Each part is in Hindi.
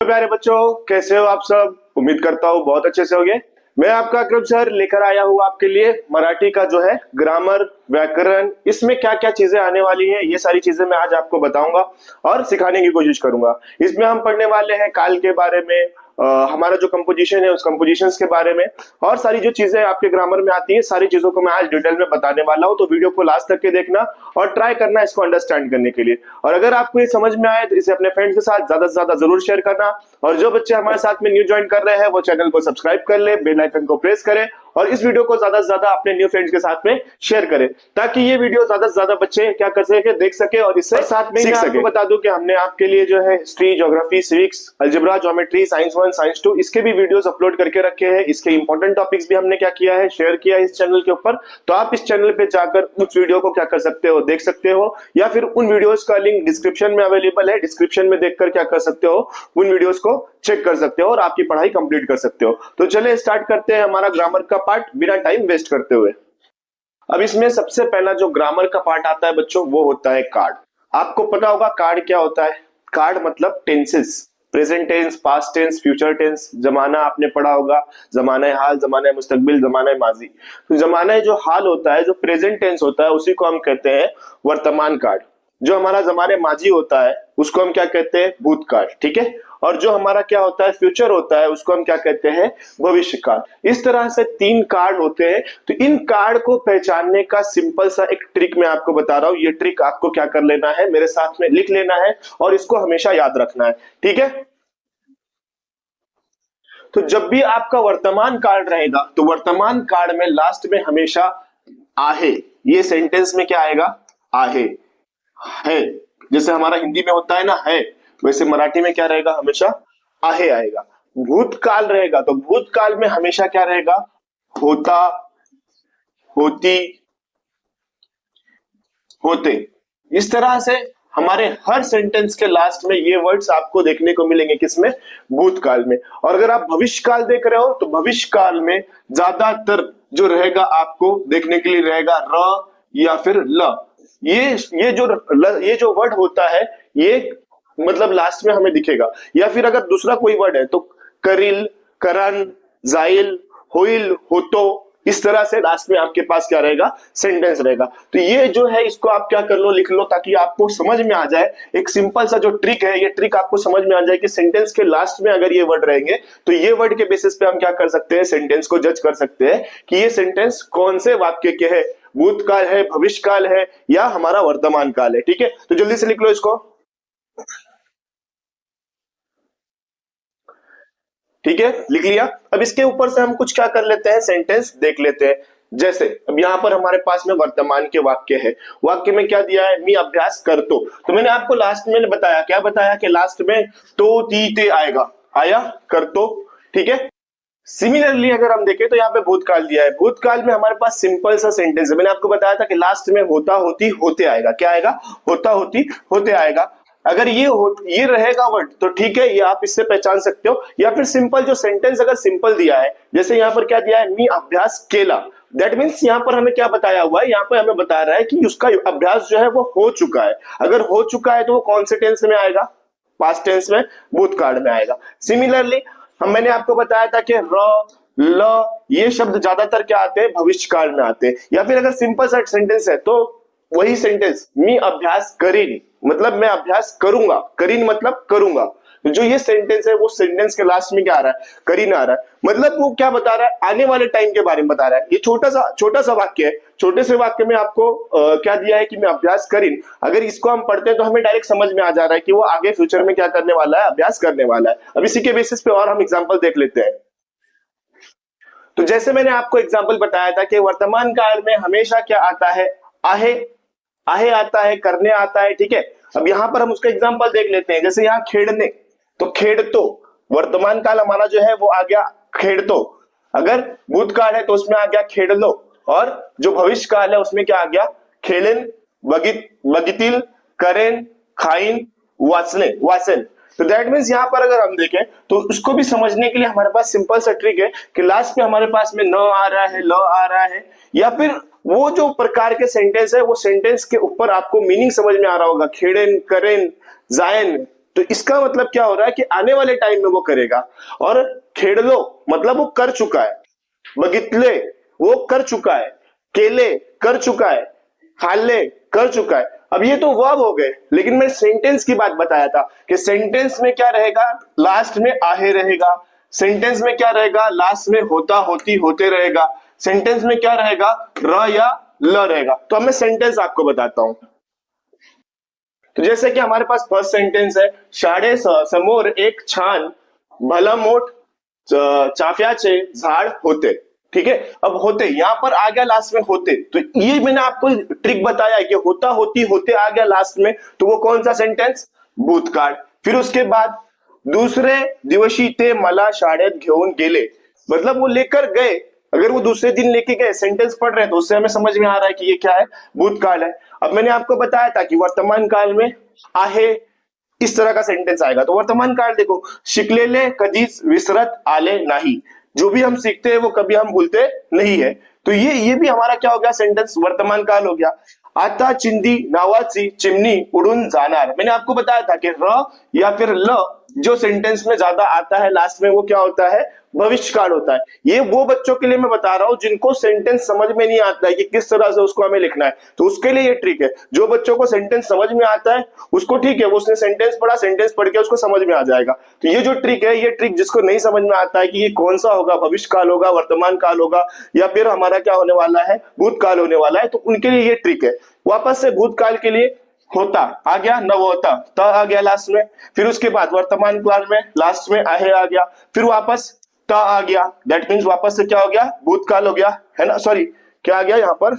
प्यारे बच्चों, कैसे हो आप सब। उम्मीद करता हूँ बहुत अच्छे से होंगे। मैं आपका अकरम सर लेकर आया हूँ आपके लिए मराठी का जो है ग्रामर, व्याकरण, इसमें क्या क्या चीजें आने वाली है, ये सारी चीजें मैं आज आपको बताऊंगा और सिखाने की कोशिश करूंगा। इसमें हम पढ़ने वाले हैं काल के बारे में, हमारा जो कंपोजिशन है उस कंपोजिशंस के बारे में, और सारी जो चीजें आपके ग्रामर में आती है सारी चीजों को मैं आज डिटेल में बताने वाला हूं। तो वीडियो को लास्ट तक के देखना और ट्राई करना इसको अंडरस्टैंड करने के लिए। और अगर आपको ये समझ में आए तो इसे अपने फ्रेंड्स के साथ ज्यादा से ज्यादा जरूर शेयर करना। और जो बच्चे हमारे साथ में न्यू ज्वाइन कर रहे हैं वो चैनल को सब्सक्राइब कर ले, बेल आइकन को प्रेस करें और इस वीडियो को ज्यादा से ज्यादा अपने न्यू फ्रेंड्स के साथ में शेयर करें, ताकि ये वीडियो ज्यादा से ज्यादा बच्चे क्या कर सके, देख सके और इससे साथ में सीख सके। बता दूं कि हमने आपके लिए जो है history, geography, civics, algebra, geometry, science 1, science 2 इसके भी वीडियोस अपलोड करके रखे हैं। इसके इंपॉर्टेंट टॉपिक्स भी हमने क्या किया है, शेयर किया है इस चैनल के ऊपर। तो आप इस चैनल पे जाकर उस वीडियो को क्या कर सकते हो, देख सकते हो, या फिर उन वीडियोस का लिंक डिस्क्रिप्शन में अवेलेबल है, डिस्क्रिप्शन में देखकर क्या कर सकते हो, उन वीडियोस को चेक कर सकते हो और आपकी पढ़ाई कंप्लीट कर सकते हो। तो चलिए स्टार्ट करते हैं हमारा ग्रामर का पार्ट बिना टाइम वेस्ट करते हुए। अब इसमें सबसे पहला जो ग्रामर का पार्ट आता है बच्चों, वो होता है कार्ड। आपको पता होगा कार्ड क्या होता है। कार्ड मतलब tenses, present tense, past tense, future tense. जमाना आपने पढ़ा होगा, जमाना हाल, जमाना मुस्तकबिल, जमाना माजी। तो जमाना जो हाल होता है, जो प्रेजेंट टेंस होता है, उसी को हम कहते हैं वर्तमान काल। जो हमारा जमाने माजी होता है उसको हम क्या कहते हैं, भूतकाल। ठीक है। और जो हमारा क्या होता है, फ्यूचर होता है, उसको हम क्या कहते हैं, भविष्य काल। इस तरह से 3 कार्ड होते हैं। तो इन कार्ड को पहचानने का सिंपल सा एक ट्रिक मैं आपको बता रहा हूं। ये ट्रिक आपको क्या कर लेना है, मेरे साथ में लिख लेना है और इसको हमेशा याद रखना है। ठीक है। तो जब भी आपका वर्तमान काल रहेगा तो वर्तमान काल में लास्ट में हमेशा आहे, ये सेंटेंस में क्या आएगा, आहे है। जैसे हमारा हिंदी में होता है ना है, वैसे मराठी में क्या रहेगा, हमेशा आहे आएगा। भूतकाल रहेगा तो भूतकाल में हमेशा क्या रहेगा, होता, होती, होते। इस तरह से हमारे हर सेंटेंस के लास्ट में ये वर्ड्स आपको देखने को मिलेंगे, किसमें, भूतकाल में। और अगर आप भविष्य काल देख रहे हो तो भविष्य काल में ज्यादातर जो रहेगा आपको देखने के लिए रहेगा र या फिर ल। ये जो वर्ड होता है ये मतलब लास्ट में हमें दिखेगा। या फिर अगर दूसरा कोई वर्ड है तो करिल, करन, जाइल, होइल, होतो, इस तरह से लास्ट में आपके पास क्या रहेगा, सेंटेंस रहेगा। तो ये जो है इसको आप क्या कर लो, लिख लो, ताकि आपको समझ में आ जाए। एक सिंपल सा जो ट्रिक है, ये ट्रिक आपको समझ में आ जाए कि सेंटेंस के लास्ट में अगर ये वर्ड रहेंगे तो ये वर्ड के बेसिस पे हम क्या कर सकते हैं, सेंटेंस को जज कर सकते हैं कि ये सेंटेंस कौन से वाक्य के है, भूतकाल है, भविष्य काल है या हमारा वर्तमान काल है। ठीक है। तो जल्दी से लिख लो इसको। ठीक है, लिख लिया। अब इसके ऊपर से हम कुछ क्या कर लेते हैं, सेंटेंस देख लेते हैं। जैसे अब यहाँ पर हमारे पास में वर्तमान के वाक्य है। वाक्य में क्या दिया है, मी अभ्यास कर तो मैंने आपको लास्ट में बताया, क्या बताया कि लास्ट में तो ती ते आएगा, आया कर तो। ठीक है। सिमिलरली अगर हम देखें तो यहाँ पे भूतकाल दिया है। भूतकाल में हमारे पास सिंपल सा सेंटेंस है। मैंने आपको बताया था कि लास्ट में होता, होती, होते आएगा। क्या आएगा, होता, होती, होते आएगा। अगर ये रहेगा वर्ड तो ठीक है, ये आप इससे पहचान सकते हो। या फिर सिंपल जो सेंटेंस अगर सिंपल दिया है, जैसे यहाँ पर क्या दिया है, मी अभ्यास केला, दैट मीन्स यहाँ पर हमें क्या बताया हुआ है, यहाँ पर हमें बता रहा है कि उसका अभ्यास जो है वो हो चुका है। अगर हो चुका है तो वो कौन से टेंस में आएगा, पास्ट टेंस में, भूतकाल में आएगा। सिमिलरली मैंने आपको बताया था कि र, ल, ये शब्द ज्यादातर क्या आते हैं, भविष्य काल में आते हैं। या फिर अगर सिंपल सा सेंटेंस है तो वही सेंटेंस, मी अभ्यास करीन, मतलब मैं अभ्यास करूंगा, करीन मतलब करूंगा। जो ये सेंटेंस है वो सेंटेंस के लास्ट में क्या आ रहा है, करीन आ रहा है। मतलब वो क्या बता रहा है, आने वाले टाइम के बारे में बता रहा है। ये छोटा सा वाक्य है। छोटे से वाक्य में आपको क्या दिया है कि मैं अभ्यास करीन। अगर इसको हम पढ़ते हैं तो हमें डायरेक्ट समझ में आ जा रहा है कि वो आगे फ्यूचर में क्या करने वाला है, अभ्यास करने वाला है। अब इसी के बेसिस पे और हम एग्जाम्पल देख लेते हैं। तो जैसे मैंने आपको एग्जाम्पल बताया था कि वर्तमान काल में हमेशा क्या आता है, आहे, आहे आता है, करने आता है। ठीक है। अब यहां पर हम उसका एग्जांपल देख लेते हैं। जैसे यहाँ खेड़ने, तो खेड़ तो, वर्तमान काल हमारा जो है वो आ गया खेड़ तो। अगर भूतकाल है तो उसमें आ गया खेड़ लो, और जो भविष्य काल है उसमें क्या आ गया, खेलन, बगितिल, करेन, खाइन, वासने, वासन। तो दैट मीन्स यहाँ पर अगर हम देखें तो उसको भी समझने के लिए हमारे पास सिंपल सा ट्रिक है कि लास्ट में हमारे पास में न आ रहा है, ल आ रहा है, या फिर वो जो प्रकार के सेंटेंस है वो सेंटेंस के ऊपर आपको मीनिंग समझ में आ रहा होगा। खेड़न, करेन, जायन, तो इसका मतलब क्या हो रहा है कि आने वाले टाइम में वो करेगा। और खेड़लो मतलब वो कर चुका है, बगितले वो कर चुका है, केले कर चुका है, खाले कर चुका है। अब ये तो वर्ब हो गए, लेकिन मैं सेंटेंस की बात बताया था कि सेंटेंस में क्या रहेगा, लास्ट में आहे रहेगा। सेंटेंस में क्या रहेगा, लास्ट में होता होती होते रहेगा। सेंटेंस में क्या रहेगा, र या ल रहेगा। तो अब मैं सेंटेंस आपको बताता हूं। तो जैसे कि हमारे पास फर्स्ट सेंटेंस है, शाळे समोर एक छान भला मोठ चाफ्याचे झाड होते। ठीक है, अब होते यहां पर आ गया लास्ट में होते, तो ये मैंने आपको ट्रिक बताया कि होता होती होते आ गया लास्ट में, तो वो कौन सा सेंटेंस, भूतकाळ। फिर उसके बाद दूसरे दिवशी ते मला शाळेत घेऊन गेले, मतलब वो लेकर गए। अगर वो दूसरे दिन लेके गए, सेंटेंस पढ़ रहे हैं तो उससे हमें समझ में आ रहा है कि ये क्या है, भूतकाल है। अब मैंने आपको बताया था कि वर्तमान काल में आहे इस तरह का सेंटेंस आएगा। तो वर्तमान काल देखो, शिकलेले कधीच विसरत आले नाही, जो भी हम सीखते हैं वो कभी हम भूलते नहीं है। तो ये भी हमारा क्या हो गया, सेंटेंस वर्तमान काल हो गया। आता चिंदी नावाची चिमनी उड़ून जाणार, मैंने आपको बताया था कि र या फिर ल जो सेंटेंस में ज्यादा आता है लास्ट में, वो क्या होता है, भविष्य काल होता है। ये वो बच्चों के लिए मैं बता रहा हूं जिनको सेंटेंस समझ में नहीं आता है कि किस तरह से उसको हमें लिखना है, तो उसके लिए ये ट्रिक है। जो बच्चों को सेंटेंस समझ में आता है उसको ठीक है, वो उसने सेंटेंस पढ़ा, सेंटेंस पढ़ के उसको समझ में आ जाएगा। तो ये जो ट्रिक है, ये ट्रिक जिसको नहीं समझ में आता है कि ये कौन सा होगा, भविष्य काल होगा, वर्तमान काल होगा, या फिर हमारा क्या होने वाला है, भूतकाल होने वाला है, तो उनके लिए ये ट्रिक है। वापस से भूतकाल के लिए होता आ गया, न होता त आ गया लास्ट में। फिर उसके बाद वर्तमान काल में लास्ट में आहे आ गया, फिर वापस त आ गया, दैट मीन्स वापस से क्या हो गया, भूतकाल हो गया, है ना। सॉरी, क्या आ गया यहाँ पर,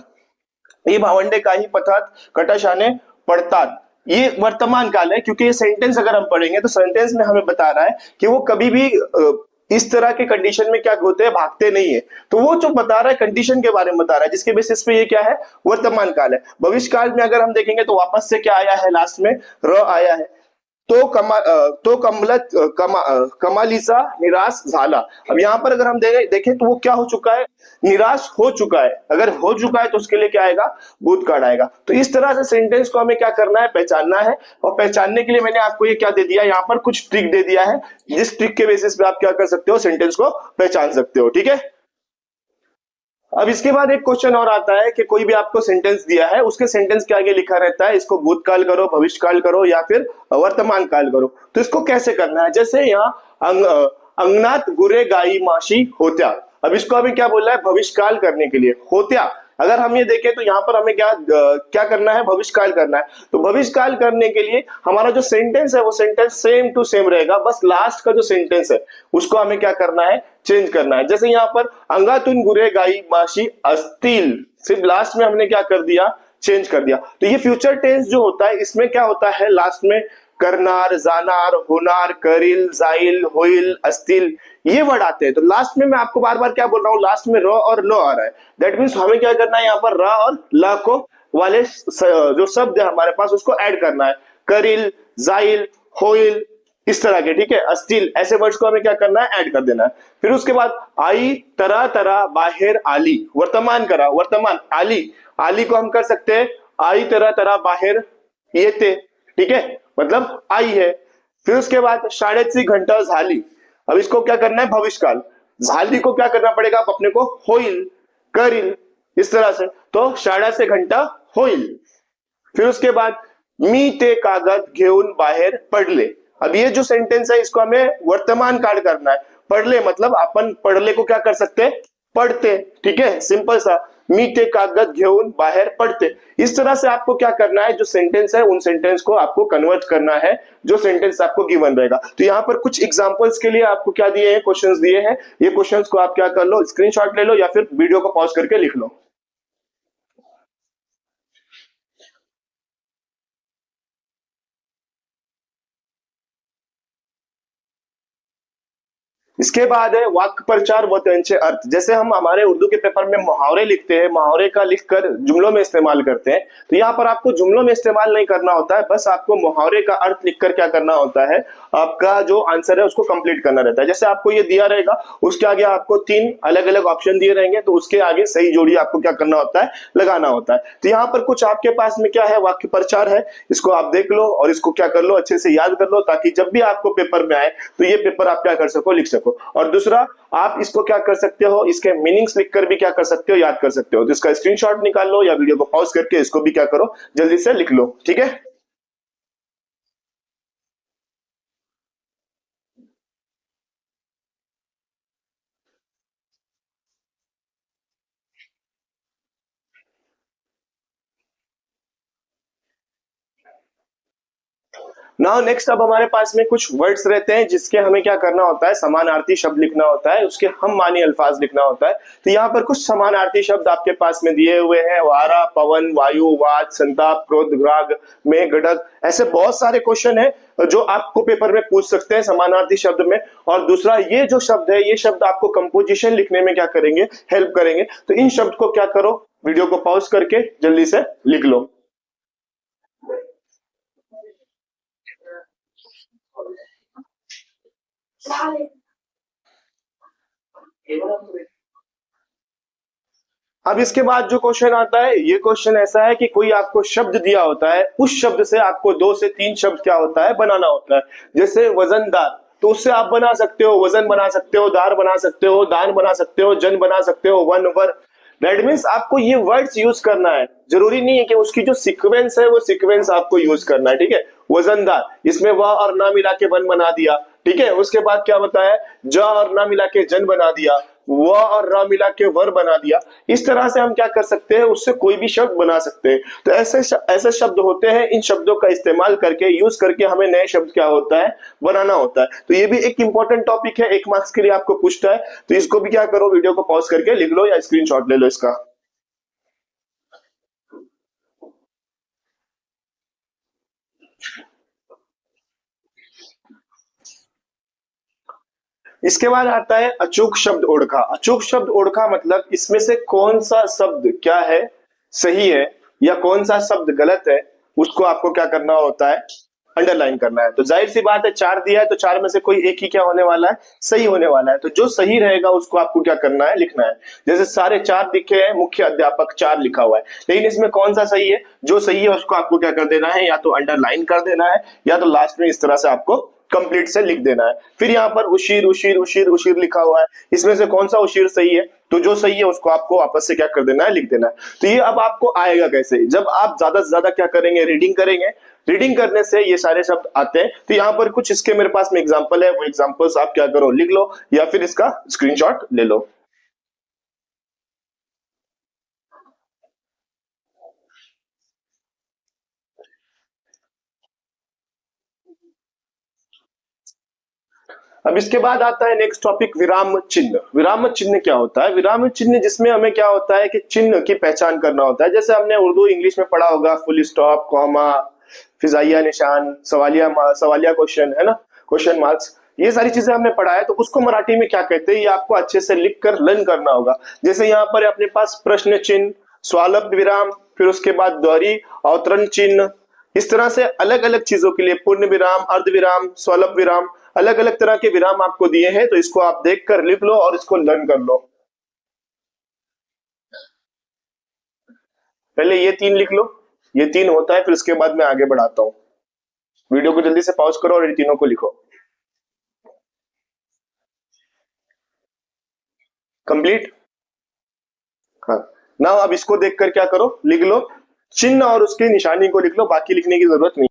ये भावंडे काही पथात कटाशाने पड़तात, ये वर्तमान काल है, क्योंकि ये सेंटेंस अगर हम पढ़ेंगे तो सेंटेंस में हमें बता रहा है कि वो कभी भी इस तरह के कंडीशन में क्या होते हैं, भागते नहीं है। तो वो जो बता रहा है कंडीशन के बारे में बता रहा है, जिसके बेसिस पे ये क्या है, वर्तमान काल है। भविष्य काल में अगर हम देखेंगे तो वापस से क्या आया है, लास्ट में र आया है। तो कमालीचा निराश झाला। अब यहाँ पर अगर हम देखें तो वो क्या हो चुका है, निराश हो चुका है। अगर हो चुका है तो उसके लिए क्या आएगा, भूतकाल आएगा। तो इस तरह से सेंटेंस को हमें क्या करना है, पहचानना है। और पहचानने के लिए मैंने आपको ये क्या दे दिया, यहाँ पर कुछ ट्रिक दे दिया है, जिस ट्रिक के बेसिस पे आप क्या कर सकते हो, सेंटेंस को पहचान सकते हो। ठीक है, अब इसके बाद एक क्वेश्चन और आता है कि कोई भी आपको सेंटेंस दिया है, उसके सेंटेंस के आगे लिखा रहता है इसको भूतकाल करो, भविष्य काल करो, या फिर वर्तमान काल करो। तो इसको कैसे करना है, जैसे यहाँ अंगनात गुरे गाई माशी होत्या। अब इसको अभी क्या बोल रहा है, भविष्य काल करने के लिए होत्या। अगर हम ये देखें तो यहाँ पर हमें क्या करना है, भविष्य काल करना है। तो भविष्य काल करने के लिए हमारा जो सेंटेंस है वो सेंटेंस सेम टू सेम रहेगा, बस लास्ट का जो सेंटेंस है उसको हमें क्या करना है, चेंज करना है। जैसे यहाँ पर अंगातून गुरे गाई माशी अस्तील, सिर्फ लास्ट में हमने क्या कर दिया, चेंज कर दिया। तो ये फ्यूचर टेंस जो होता है, इसमें क्या होता है, लास्ट में करनार, जानार, होनार, करील, जाइल, होइल, अस्तील, ये वर्ड आते हैं। तो लास्ट में मैं आपको बार बार क्या बोल रहा हूँ, लास्ट में र और ल आ रहा है। दैट मीन्स हमें क्या करना है, यहाँ पर र और ल को वाले जो शब्द है हमारे पास उसको ऐड करना है। करील, जाइल, होइल, इस तरह के, ठीक है, अस्तील, ऐसे वर्ड्स को हमें क्या करना है, ऐड कर देना है। फिर उसके बाद आई तरह तरह बाहर आली, वर्तमान करा, वर्तमान आली, आली को हम कर सकते हैं आई तरह तरह बाहर येते, ठीक है, मतलब आई है। फिर उसके बाद शाळेची घंटा झाली, अब इसको क्या करना है, भविष्य काल। झाली को क्या करना पड़ेगा, अब अपने को होइल, करील, इस तरह से। तो शाळा से घंटा होइल। फिर उसके बाद मी ते कागद घेऊन बाहेर पडले। अब ये जो सेंटेंस है इसको हमें वर्तमान काल करना है। पढ़ले मतलब अपन पढ़ले को क्या कर सकते हैं, पढ़ते, ठीक है, सिंपल सा, मी ते कागद घेऊन बाहर पढ़ते। इस तरह से आपको क्या करना है, जो सेंटेंस है उन सेंटेंस को आपको कन्वर्ट करना है, जो सेंटेंस आपको गिवन रहेगा। तो यहाँ पर कुछ एग्जांपल्स के लिए आपको क्या दिए हैं, क्वेश्चंस दिए हैं। ये क्वेश्चंस को आप क्या कर लो, स्क्रीनशॉट ले लो या फिर वीडियो को पॉज करके लिख लो। इसके बाद है वाक्य प्रचार व त्यांचे अर्थ। जैसे हम हमारे उर्दू के पेपर में मुहावरे लिखते हैं, मुहावरे का लिखकर जुमलों में इस्तेमाल करते हैं, तो यहाँ पर आपको जुमलों में इस्तेमाल नहीं करना होता है, बस आपको मुहावरे का अर्थ लिखकर क्या करना होता है, आपका जो आंसर है उसको कंप्लीट करना रहता है। जैसे आपको ये दिया रहेगा, उसके आगे आपको 3 अलग अलग ऑप्शन दिए रहेंगे, तो उसके आगे सही जोड़ी आपको क्या करना होता है, लगाना होता है। तो यहाँ पर कुछ आपके पास में क्या है, वाक्य प्रचार है, इसको आप देख लो और इसको क्या कर लो, अच्छे से याद कर लो, ताकि जब भी आपको पेपर में आए तो ये पेपर आप क्या कर सको, लिख सको। और दूसरा, आप इसको क्या कर सकते हो, इसके मीनिंग्स लिखकर भी क्या कर सकते हो, याद कर सकते हो। तो इसका स्क्रीनशॉट निकाल लो या वीडियो को पॉज करके इसको भी क्या करो, जल्दी से लिख लो, ठीक है। नाउ नेक्स्ट, अब हमारे पास में कुछ वर्ड्स रहते हैं जिसके हमें क्या करना होता है, समानार्थी शब्द लिखना होता है, उसके हम मानी अल्फाज लिखना होता है। तो यहाँ पर कुछ समानार्थी शब्द आपके पास में दिए हुए हैं, वारा, पवन, वायु, वाद, संताप, क्रोध, राग, मेघ, गड़क, ऐसे बहुत सारे क्वेश्चन है जो आपको पेपर में पूछ सकते हैं समानार्थी शब्द में। और दूसरा, ये जो शब्द है, ये शब्द आपको कंपोजिशन लिखने में क्या करेंगे, हेल्प करेंगे। तो इन शब्द को क्या करो, वीडियो को पॉज करके जल्दी से लिख लो। अब इसके बाद जो क्वेश्चन आता है, ये क्वेश्चन ऐसा है कि कोई आपको शब्द दिया होता है, उस शब्द से आपको 2 से 3 शब्द क्या होता है, बनाना होता है। जैसे वजनदार, तो उससे आप बना सकते हो, वजन बना सकते हो, दार बना सकते हो, दान बना सकते हो, जन बना सकते हो, वन, वर। दैट मीन्स आपको ये वर्ड्स यूज करना है, जरूरी नहीं है कि उसकी जो सीक्वेंस है वो सीक्वेंस आपको यूज करना है, ठीक है। वजनदार, इसमें व और ना मिला के वन बना दिया, ठीक है। उसके बाद क्या बताया, ज और ना मिला के जन बना दिया, व और र मिला के वर बना दिया। इस तरह से हम क्या कर सकते हैं, उससे कोई भी शब्द बना सकते हैं। तो ऐसे शब्द होते हैं, इन शब्दों का इस्तेमाल करके, यूज करके हमें नए शब्द क्या होता है, बनाना होता है। तो ये भी एक इंपॉर्टेंट टॉपिक है, 1 मार्क्स के लिए आपको पूछता है। तो इसको भी क्या करो, वीडियो को पॉज करके लिख लो या स्क्रीनशॉट ले लो इसका। इसके बाद आता है अचूक शब्द ओढ़का। अचूक शब्द ओढ़का मतलब इसमें से कौन सा शब्द क्या है, सही है, या कौन सा शब्द गलत है, उसको आपको क्या करना होता है, अंडरलाइन करना है। तो जाहिर सी बात है, 4 दिया है तो 4 में से कोई एक ही क्या होने वाला है, सही होने वाला है। तो जो सही रहेगा उसको आपको क्या करना है, लिखना है। जैसे सारे 4 दिखे हैं, मुख्य अध्यापक 4 लिखा हुआ है, लेकिन इसमें कौन सा सही है, जो सही है उसको आपको क्या कर देना है, या तो अंडरलाइन कर देना है, या तो लास्ट में इस तरह से आपको कंप्लीट से लिख देना है। फिर यहाँ पर उशीर उशीर उशीर उशीर लिखा हुआ है, इसमें से कौन सा उशीर सही है, तो जो सही है उसको आपको वापस से क्या कर देना है, लिख देना है। तो ये अब आपको आएगा कैसे, जब आप ज्यादा से ज्यादा क्या करेंगे, रीडिंग करेंगे। रीडिंग करने से ये सारे शब्द आते हैं। तो यहाँ पर कुछ इसके मेरे पास में एग्जांपल है, वो एग्जांपल्स आप क्या करो, लिख लो या फिर इसका स्क्रीनशॉट ले लो। अब इसके बाद आता है नेक्स्ट टॉपिक, विराम चिन्ह। विराम चिन्ह क्या होता है, विराम चिन्ह जिसमें हमें क्या होता है कि चिन्ह की पहचान करना होता है। जैसे हमने उर्दू इंग्लिश में पढ़ा होगा, फुल स्टॉप, कॉमा, फिजाइया निशान, सवालिया क्वेश्चन, है ना, क्वेश्चन मार्क्स, ये सारी चीजें हमने पढ़ा है। तो उसको मराठी में क्या कहते हैं, ये आपको अच्छे से लिख कर लर्न करना होगा। जैसे यहाँ पर अपने पास प्रश्न चिन्ह, स्वालंब विराम, फिर उसके बाद दोहरी अवतरण चिन्ह, इस तरह से अलग अलग चीजों के लिए पूर्ण विराम, अर्ध विराम, स्वल्प विराम, अलग अलग तरह के विराम आपको दिए हैं। तो इसको आप देख कर लिख लो और इसको लर्न कर लो। पहले ये 3 लिख लो, ये 3 होता है, फिर उसके बाद मैं आगे बढ़ाता हूँ। वीडियो को जल्दी से पॉज करो और ये तीनों को लिखो। कंप्लीट। हाँ, ना अब इसको देखकर क्या करो, लिख लो, चिन्ह और उसकी निशानी को लिख लो, बाकी लिखने की जरूरत नहीं।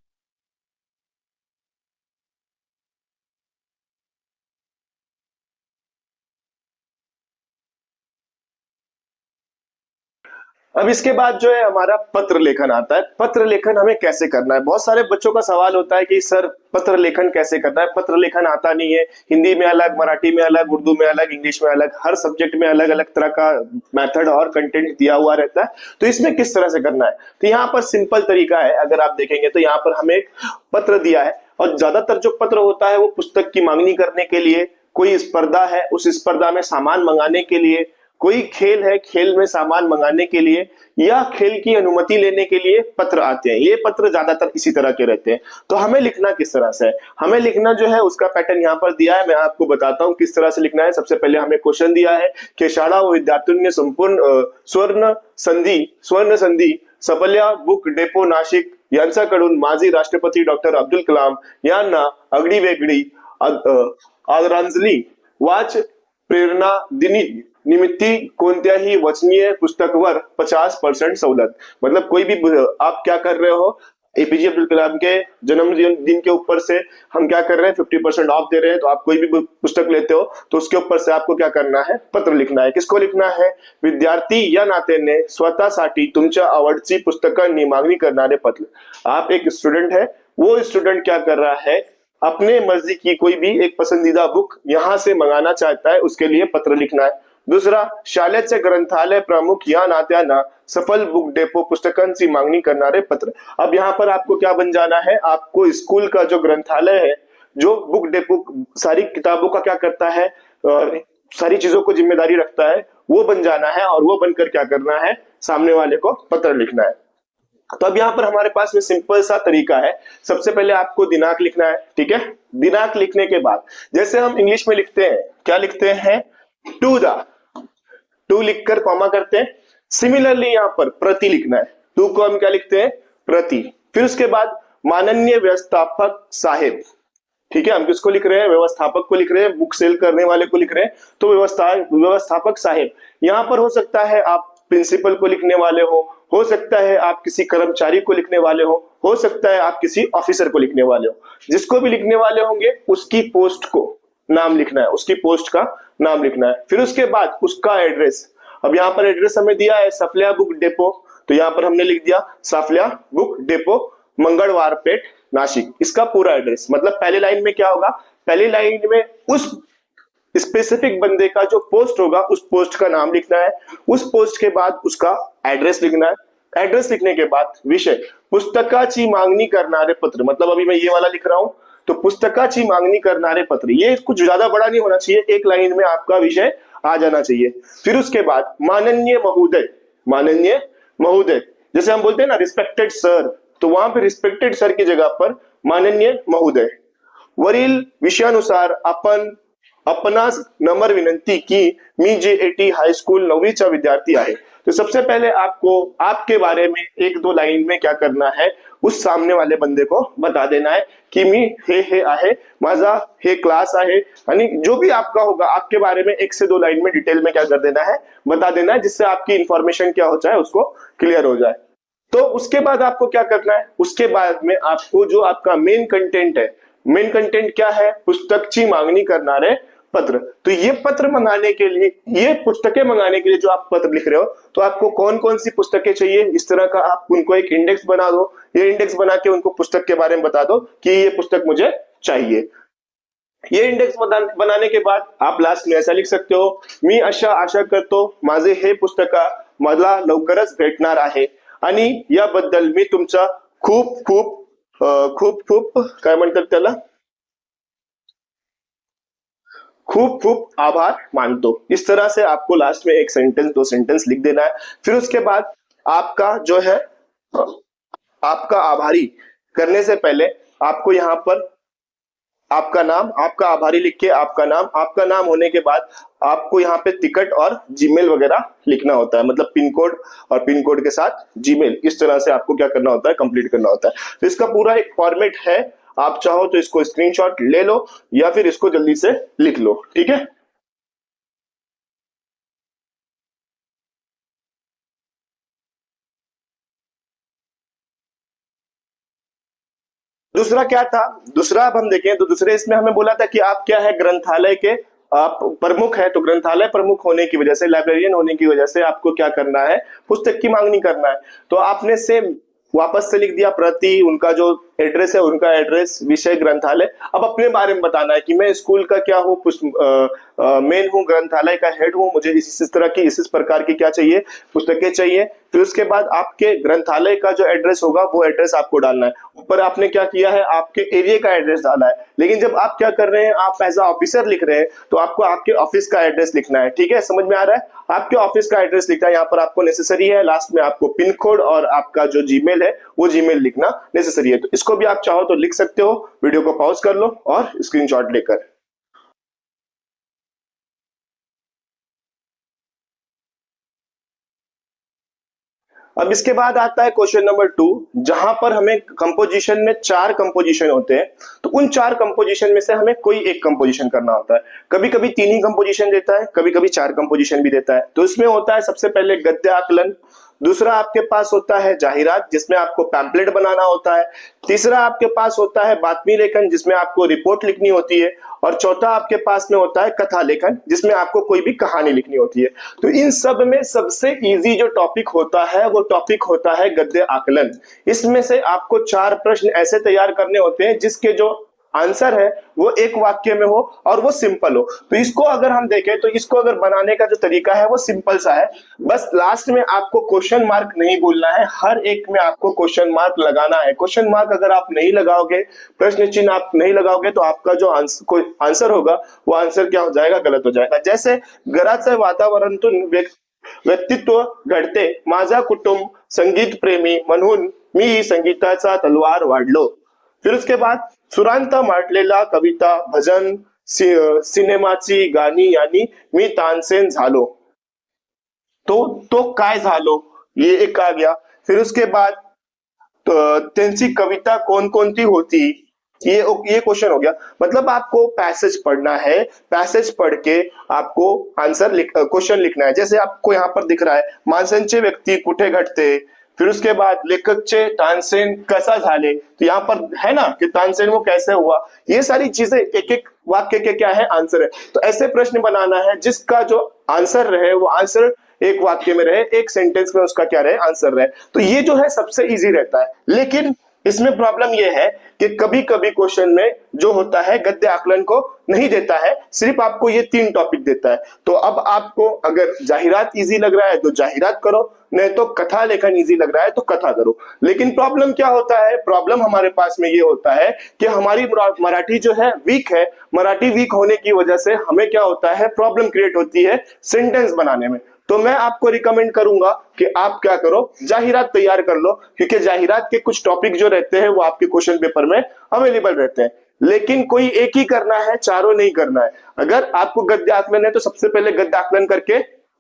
अब इसके बाद जो है हमारा पत्र लेखन आता है। पत्र लेखन हमें कैसे करना है, बहुत सारे बच्चों का सवाल होता है कि सर पत्र लेखन कैसे करना है, पत्र लेखन आता नहीं है। हिंदी में अलग, मराठी में अलग, उर्दू में अलग, इंग्लिश में अलग, हर सब्जेक्ट में अलग अलग तरह का मेथड और कंटेंट दिया हुआ रहता है। तो इसमें किस तरह से करना है, तो यहाँ पर सिंपल तरीका है। अगर आप देखेंगे तो यहाँ पर हमें एक पत्र दिया है, और ज्यादातर जो पत्र होता है वो पुस्तक की मांगनी करने के लिए, कोई स्पर्धा है, उस स्पर्धा में सामान मंगाने के लिए, कोई खेल है, खेल में सामान मंगाने के लिए, या खेल की अनुमति लेने के लिए पत्र आते हैं। ये पत्र ज्यादातर इसी तरह के रहते हैं। तो हमें लिखना किस तरह से है, हमें लिखना जो है उसका पैटर्न यहाँ पर दिया है, मैं आपको बताता हूँ किस तरह से लिखना है। सबसे पहले हमें क्वेश्चन दिया है कि शाळा व विद्यार्थियों ने संपूर्ण स्वर्ण संधी सफल्या बुक डेपो नाशिक यांच्याकडून माजी राष्ट्रपती डॉक्टर अब्दुल कलाम यांना आगळी वेगळी आदरांजली वाच प्रेरणा दिनी निमित्ती कोणत्याही वचनीय पुस्तकवर 50% सवलत। मतलब कोई भी आप क्या कर रहे हो, एपीजे अब्दुल कलाम के जन्मदिन के ऊपर से हम क्या कर रहे हैं, 50% ऑफ दे रहे हैं। तो आप कोई भी पुस्तक लेते हो तो उसके ऊपर से आपको क्या करना है, पत्र लिखना है। किसको लिखना है, विद्यार्थी या नात्याने स्वतःसाठी तुमच्या आवडची पुस्तकांनी मागणी करणारे पत्र। आप एक स्टूडेंट है, वो स्टूडेंट क्या कर रहा है, अपने मर्जी की कोई भी एक पसंदीदा बुक यहां से मंगाना चाहता है, उसके लिए पत्र लिखना है। दूसरा, शाळेचे ग्रंथालय प्रमुख या नात्यानं सफल बुक डेपो पुस्तकांची मागणी करणारे पत्र। अब यहाँ पर आपको क्या बन जाना है, आपको स्कूल का जो ग्रंथालय है, जो बुक डेपो सारी किताबों का क्या करता है, सारी चीजों को जिम्मेदारी रखता है, वो बन जाना है। और वो बनकर क्या करना है, सामने वाले को पत्र लिखना है। तो अब यहाँ पर हमारे पास में सिंपल सा तरीका है। सबसे पहले आपको दिनांक लिखना है, ठीक है। दिनांक लिखने के बाद जैसे हम इंग्लिश में लिखते हैं, क्या लिखते हैं, टू लिखकर कॉमा करते हैं। सिमिलरली यहाँ पर प्रति लिखना है, टू को हम क्या लिखते हैं, प्रति। फिर उसके बाद माननीय व्यवस्थापक साहेब, ठीक है, हम किसको लिख रहे हैं, व्यवस्थापक को लिख रहे हैं, बुक सेल करने वाले को लिख रहे हैं, तो व्यवस्थापक साहेब। यहाँ पर हो सकता है आप प्रिंसिपल को लिखने वाले हो सकता है आप किसी कर्मचारी को लिखने वाले हो सकता है आप किसी ऑफिसर को लिखने वाले हो। जिसको भी लिखने वाले होंगे उसकी पोस्ट को नाम लिखना है, उसकी पोस्ट का नाम लिखना है। फिर उसके बाद उसका एड्रेस। अब यहाँ पर एड्रेस हमें दिया है सफल्या बुक डेपो, तो यहाँ पर हमने लिख दिया सफल्या बुक डेपो मंगलवार पेट नासिक, इसका पूरा एड्रेस। मतलब पहले लाइन में क्या होगा, पहली लाइन में उस स्पेसिफिक बंदे का जो पोस्ट होगा उस पोस्ट का नाम लिखना है, उस पोस्ट के बाद उसका एड्रेस लिखना है। एड्रेस लिखने के बाद विषय पुस्तकाची मागणी करणारे पत्र, मतलब अभी मैं ये वाला लिख रहा हूं तो पुस्तकाची मागणी करणारे पत्र, ये कुछ ज्यादा बड़ा नहीं होना चाहिए, एक लाइन में आपका विषय आ जाना चाहिए। फिर उसके बाद माननीय महोदय, माननीय महोदय, जैसे हम बोलते हैं ना रिस्पेक्टेड सर, तो वहां पे रिस्पेक्टेड सर की जगह पर माननीय महोदय। वरील विषयानुसार आपण अपनास नम्र विनंती की मी JAT हाईस्कूल 9वीचा विद्यार्थी आहे। तो सबसे पहले आपको आपके बारे में एक दो लाइन में क्या करना है, उस सामने वाले बंदे को बता देना है कि मी हे आहे, माझा हे क्लास आहे, यानी जो भी आपका होगा आपके बारे में एक से दो लाइन में डिटेल में क्या कर देना है, बता देना है, जिससे आपकी इंफॉर्मेशन क्या हो जाए, उसको क्लियर हो जाए। तो उसके बाद आपको क्या करना है, उसके बाद में आपको जो आपका मेन कंटेंट है, मेन कंटेंट क्या है, पुस्तकची मागणी करणारे पत्र। तो ये पत्र मंगाने के लिए, ये पुस्तकें मंगाने के लिए जो आप पत्र लिख रहे हो, तो आपको कौन कौन सी पुस्तकें चाहिए, इस तरह का आप उनको एक इंडेक्स बना दो। ये इंडेक्स बना के उनको पुस्तक के बारे में बता दो कि ये पुस्तक मुझे चाहिए। ये इंडेक्स बनाने के बाद आप लास्ट में ऐसा लिख सकते हो, मी आशा करतो माझे हे पुस्तका मला लवकरच भेटणार आहे आणि याबद्दल मी तुमचा खूप खूप काय म्हणतात त्याला, खूब खूब आभार मानतो। इस तरह से आपको लास्ट में एक सेंटेंस दो सेंटेंस लिख देना है। फिर उसके बाद आपका जो है, आपका आभारी करने से पहले आपको यहाँ पर आपका नाम, आपका आभारी लिख के आपका नाम होने के बाद आपको यहाँ पे टिकट और जीमेल वगैरह लिखना होता है, मतलब पिन कोड और पिन कोड के साथ जीमेल, इस तरह से आपको क्या करना होता है, कंप्लीट करना होता है। तो इसका पूरा एक फॉर्मेट है, आप चाहो तो इसको स्क्रीनशॉट ले लो या फिर इसको जल्दी से लिख लो, ठीक है। दूसरा क्या था, दूसरा अब हम देखें तो दूसरे इसमें हमें बोला था कि आप क्या है, ग्रंथालय के आप प्रमुख है, तो ग्रंथालय प्रमुख होने की वजह से, लाइब्रेरियन होने की वजह से आपको क्या करना है, पुस्तक की मांगनी करना है। तो आपने सेम वापस से लिख दिया प्रति, उनका जो एड्रेस है उनका एड्रेस, विषय ग्रंथालय। अब अपने बारे में बताना है कि मैं स्कूल का क्या हूँ, मेन हूँ, ग्रंथालय का हेड हूँ, मुझे इस तरह की इस प्रकार की क्या चाहिए, पुस्तकें चाहिए। फिर उसके बाद आपके ग्रंथालय का जो एड्रेस होगा वो एड्रेस आपको डालना है। ऊपर आपने क्या किया है, आपके एरिया का एड्रेस डाला है, लेकिन जब आप क्या कर रहे हैं, आप एज अ ऑफिसर लिख रहे हैं तो आपको आपके ऑफिस का एड्रेस लिखना है। ठीक है, समझ में आ रहा है? आपके ऑफिस का एड्रेस लिखना यहाँ पर आपको नेसेसरी है। लास्ट में आपको पिन कोड और आपका जो जीमेल है वो जीमेल लिखना नेसेसरी है। तो इसको भी आप चाहो तो लिख सकते हो। वीडियो को पॉज कर लो और स्क्रीनशॉट लेकर। अब इसके बाद आता है क्वेश्चन नंबर 2, जहां पर हमें कंपोजिशन में 4 कंपोजिशन होते हैं। तो उन 4 कंपोजिशन में से हमें कोई एक कंपोजिशन करना होता है। कभी कभी 3 ही कंपोजिशन देता है, कभी कभी 4 कंपोजिशन भी देता है। तो इसमें होता है सबसे पहले गद्य आकलन, दूसरा आपके पास होता है जाहिरात जिसमें आपको पैम्पलेट बनाना होता है, तीसरा आपके पास होता है बातमी लेखन जिसमें आपको रिपोर्ट लिखनी होती है, और चौथा आपके पास में होता है कथा लेखन जिसमें आपको कोई भी कहानी लिखनी होती है। तो इन सब में सबसे इजी जो टॉपिक होता है वो टॉपिक होता है गद्य आकलन। इसमें से आपको 4 प्रश्न ऐसे तैयार करने होते हैं जिसके जो आंसर है वो एक वाक्य में हो और वो सिंपल हो। तो इसको अगर हम देखें तो इसको अगर बनाने का जो तरीका है वो सिंपल सा है। बस लास्ट में आपको क्वेश्चन मार्क नहीं बोलना है, हर एक में आपको क्वेश्चन मार्क लगाना है। क्वेश्चन मार्क अगर आप नहीं लगाओगे, प्रश्न चिन्ह आप नहीं लगाओगे, तो आपका जो आंसर होगा वो आंसर क्या हो जाएगा, गलत हो जाएगा। जैसे घराचं वातावरणातून व्यक्तित्व घडते, माझा कुटुंब संगीत प्रेमी म्हणून मी संगीताचा तलवार वाढलो। फिर उसके बाद सुरांत मांडलेला कविता, भजन, सिनेमाची गाणी यानी मी तानसेन झालो। तो काय झालो ये एक आ गया। फिर उसके बाद त्यांची कविता कोण कोणती होती, ये क्वेश्चन हो गया। मतलब आपको पैसेज पढ़ना है, पैसेज पढ़ के आपको आंसर क्वेश्चन लिखना है। जैसे आपको यहाँ पर दिख रहा है, माणसांचे व्यक्ती कुठे घडते, फिर उसके बाद लेखकचे तानसेन कसा झाले, तो यहाँ पर है ना कि तानसेन वो कैसे हुआ। ये सारी चीजें एक एक वाक्य के क्या है, आंसर है। तो ऐसे प्रश्न बनाना है जिसका जो आंसर रहे वो आंसर एक वाक्य में रहे, एक सेंटेंस में उसका क्या रहे, आंसर रहे। तो ये जो है सबसे इजी रहता है। लेकिन इसमें प्रॉब्लम यह है कि कभी कभी क्वेश्चन में जो होता है गद्य आकलन को नहीं देता है, सिर्फ आपको ये 3 टॉपिक देता है। तो अब आपको अगर जाहिरात इजी लग रहा है तो जाहिरात करो, नहीं तो कथा लेखन इजी लग रहा है तो कथा करो। लेकिन प्रॉब्लम क्या होता है, प्रॉब्लम हमारे पास में ये होता है कि हमारी मराठी जो है वीक है। मराठी वीक होने की वजह से हमें क्या होता है, प्रॉब्लम क्रिएट होती है सेंटेंस बनाने में। तो मैं आपको रिकमेंड करूंगा कि आप क्या करो, जाहिरात तैयार कर लो, क्योंकि जाहिरात के कुछ टॉपिक जो रहते हैं वो आपके क्वेश्चन पेपर में अवेलेबल रहते हैं। लेकिन कोई एक ही करना है, चारों नहीं करना है। अगर आपको गद्य आकलन है तो सबसे पहले गद्य आकलन करके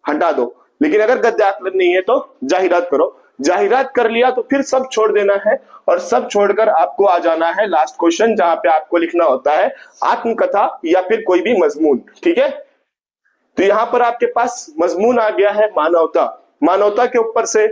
हटा दो, लेकिन अगर गद्य आकलन नहीं है तो जाहिरात करो। जाहिरात कर लिया तो फिर सब छोड़ देना है, और सब छोड़कर आपको आ जाना है लास्ट क्वेश्चन, जहां पे आपको लिखना होता है आत्मकथा या फिर कोई भी मजमून। ठीक है, तो यहां पर आपके पास मजमून आ गया है मानवता। मानवता के ऊपर से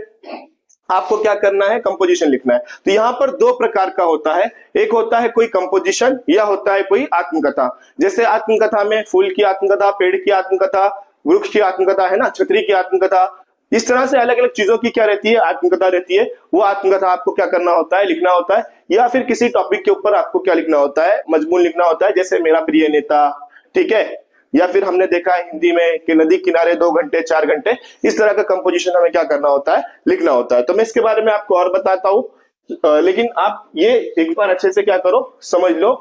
आपको क्या करना है, कंपोजिशन लिखना है। तो यहां पर 2 प्रकार का होता है, एक होता है कोई कंपोजिशन या होता है कोई आत्मकथा। जैसे आत्मकथा में फूल की आत्मकथा, पेड़ की आत्मकथा, वृक्ष की आत्मकथा है ना, छतरी की आत्मकथा, इस तरह से अलग अलग चीजों की क्या रहती है, आत्मकथा रहती है। वो आत्मकथा आपको क्या करना होता है, लिखना होता है। या फिर किसी टॉपिक के ऊपर आपको क्या लिखना होता है, मजमून लिखना होता है। जैसे मेरा प्रिय नेता, ठीक है, या फिर हमने देखा है हिंदी में कि नदी किनारे 2 घंटे 4 घंटे, इस तरह का कंपोजिशन हमें क्या करना होता है, लिखना होता है। तो मैं इसके बारे में आपको और बताता हूं, लेकिन आप ये एक बार अच्छे से क्या करो, समझ लो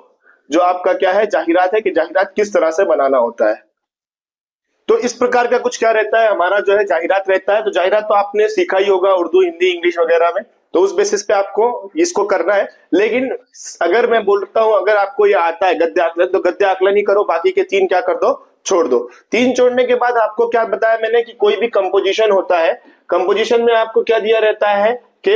जो आपका क्या है जाहिरात है, कि जाहिरात किस तरह से बनाना होता है। तो इस प्रकार का कुछ क्या रहता है, हमारा जो है जाहिरात रहता है। तो जाहिरात तो आपने सीखा ही होगा उर्दू, हिंदी, इंग्लिश वगैरह में, तो उस बेसिस पे आपको इसको करना है। लेकिन अगर मैं बोलता हूं अगर आपको ये आता है गद्य आकलन, तो गद्य आकलन ही करो, बाकी के 3 क्या कर दो, छोड़ दो। 3 छोड़ने के बाद आपको क्या बताया मैंने कि कोई भी कंपोजिशन होता है, कंपोजिशन में आपको क्या दिया रहता है कि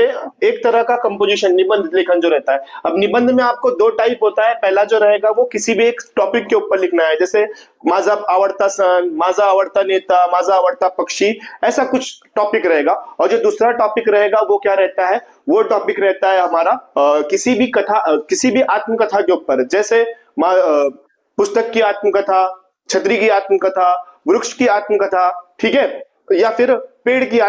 एक तरह का कंपोजिशन, निबंध लेखन जो रहता है। अब निबंध में आपको 2 टाइप होता है। पहला जो रहेगा वो किसी भी एक टॉपिक के ऊपर लिखना है, जैसे माझा आवडता सण, माझा आवडता नेता, माझा आवडता पक्षी, ऐसा कुछ टॉपिक रहेगा। और जो दूसरा टॉपिक रहेगा वो क्या रहता है, वो टॉपिक रहता है हमारा किसी भी कथा, किसी भी आत्मकथा के ऊपर। जैसे पुस्तक की आत्मकथा, छतरी की आत्मकथा, वृक्ष की आत्मकथा, ठीक है, या फिर पेड़ की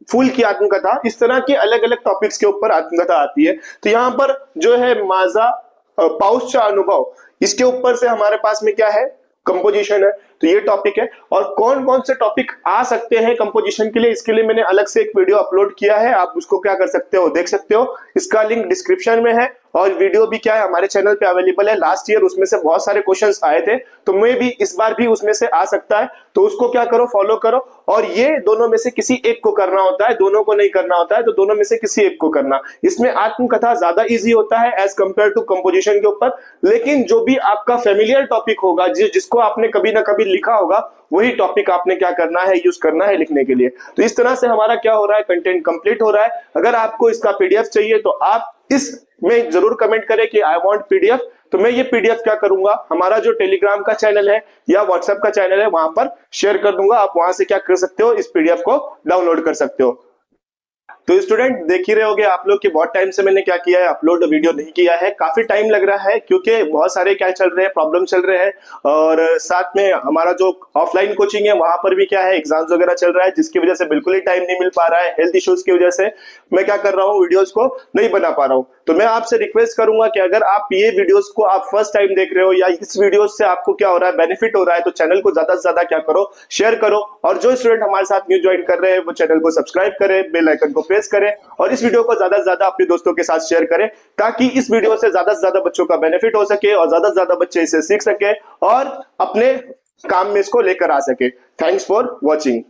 फूल की आत्मकथा, इस तरह की अलग अलग टॉपिक्स के ऊपर आत्मकथा आती है। तो यहाँ पर जो है माझा पाऊसचा अनुभव, इसके ऊपर से हमारे पास में क्या है, कंपोजिशन है। तो ये टॉपिक है। और कौन कौन से टॉपिक आ सकते हैं कंपोजिशन के लिए, इसके लिए मैंने अलग से एक वीडियो अपलोड किया है, आप उसको क्या कर सकते हो, देख सकते हो। इसका लिंक डिस्क्रिप्शन में है और वीडियो भी क्या है हमारे चैनल पे अवेलेबल है। लास्ट ईयर उसमें से बहुत सारे क्वेश्चंस आए थे, तो मैं भी इस बार भी उसमें से आ सकता है। तो उसको क्या करो, फॉलो करो। और ये दोनों में से किसी एक को करना होता है, दोनों को नहीं करना होता है, तो दोनों में से किसी एक को करना। इसमें आत्मकथा ज्यादा इजी होता है एज कंपेयर टू कंपोजिशन के ऊपर। लेकिन जो भी आपका फेमिलियर टॉपिक होगा, जिसको आपने कभी ना कभी लिखा होगा, वही टॉपिक आपने क्या करना है, यूज करना है लिखने के लिए। तो इस तरह से हमारा क्या हो रहा है, कंटेंट कंप्लीट हो रहा है। अगर आपको इसका पीडीएफ चाहिए तो आप इसमें जरूर कमेंट करें कि आई वांट पीडीएफ। तो मैं ये पीडीएफ क्या करूंगा, हमारा जो टेलीग्राम का चैनल है या व्हाट्सएप का चैनल है, वहां पर शेयर कर दूंगा। आप वहां से क्या कर सकते हो, इस पीडीएफ को डाउनलोड कर सकते हो। तो स्टूडेंट देख ही रहे होगे आप लोग कि बहुत टाइम से मैंने क्या किया है, अपलोड वीडियो नहीं किया है। काफी टाइम लग रहा है क्योंकि बहुत सारे क्या चल रहे हैं, प्रॉब्लम चल रहे हैं। और साथ में हमारा जो ऑफलाइन कोचिंग है वहां पर भी क्या है, एग्जाम्स वगैरह चल रहा है, जिसकी वजह से बिल्कुल ही टाइम नहीं मिल पा रहा है। हेल्थ इश्यूज की वजह से मैं क्या कर रहा हूँ, वीडियोस को नहीं बना पा रहा हूँ। तो मैं आपसे रिक्वेस्ट करूंगा कि अगर आप ये वीडियोस को आप फर्स्ट टाइम देख रहे हो या इस वीडियो से आपको क्या हो रहा है, बेनिफिट हो रहा है, तो चैनल को ज्यादा से ज्यादा क्या करो, शेयर करो। और जो स्टूडेंट हमारे साथ न्यू ज्वाइन कर रहे हैं वो चैनल को सब्सक्राइब करें, बेल आइकन को प्रेस करें और इस वीडियो को ज्यादा से ज्यादा अपने दोस्तों के साथ शेयर करें, ताकि इस वीडियो से ज्यादा बच्चों का बेनिफिट हो सके और ज्यादा से ज्यादा बच्चे इसे सीख सके और अपने काम में इसको लेकर आ सके। Thanks for watching.